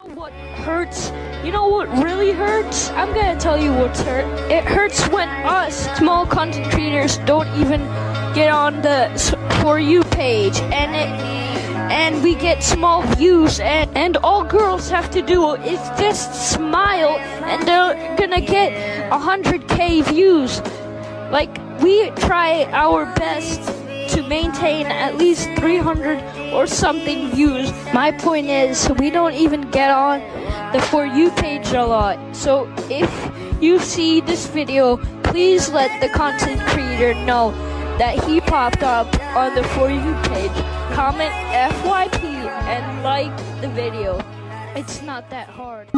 What hurts? You know what really hurts? I'm gonna tell you what's hurt. It hurts when us small content creators don't even get on the For You page, and we get small views, and all girls have to do is just smile, and they're gonna get 100K views. Like, we try our best to maintain at least 300 or something views. My point is, we don't even get on the For You page a lot. So if you see this video, please let the content creator know that he popped up on the For You page. Comment FYP and like the video. It's not that hard.